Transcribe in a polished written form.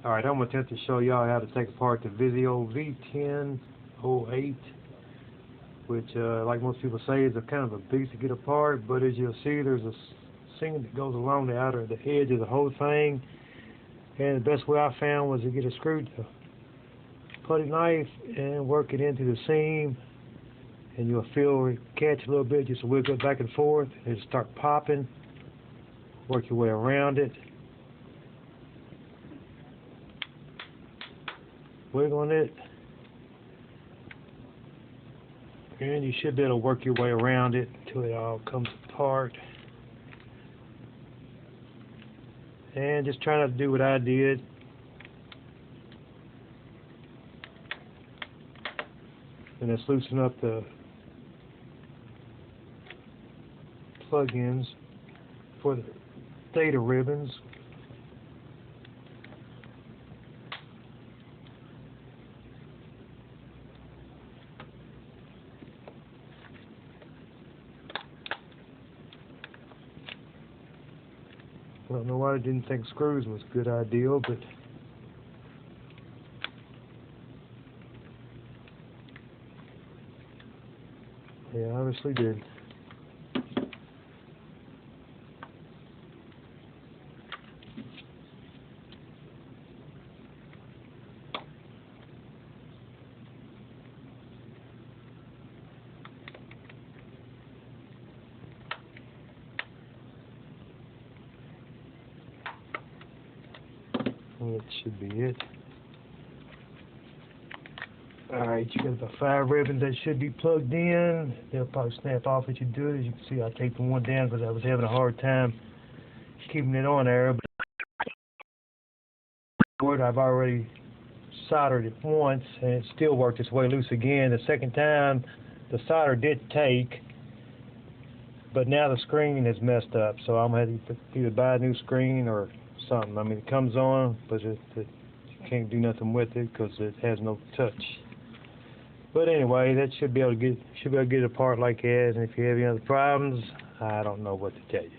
Alright, I'm going to attempt to show y'all how to take apart the Vtab1008, which, like most people say, is a kind of a beast to get apart, but as you'll see, there's a seam that goes along the edge of the whole thing, and the best way I found was to get a putty knife and work it into the seam, and you'll feel it catch a little bit, just wiggle it back and forth, and it'll start popping. Work your way around it, wiggling it, and you should be able to work your way around it until it all comes apart. And just try not to do what I did. And let's loosen up the plug-ins for the data ribbons. I don't know why I didn't think screws was a good idea, but yeah, I obviously did. That should be it. Alright, you got about 5 ribbons that should be plugged in. They'll probably snap off as you do it. As you can see, I taped one down because I was having a hard time keeping it on there. But I've already soldered it once and it still worked its way loose again. The second time, the solder did take, but now the screen is messed up. So I'm going to have to either buy a new screen or something. I mean, it comes on, but you can't do nothing with it because it has no touch. But anyway, that should be able to get it apart like that. And if you have any other problems, I don't know what to tell you.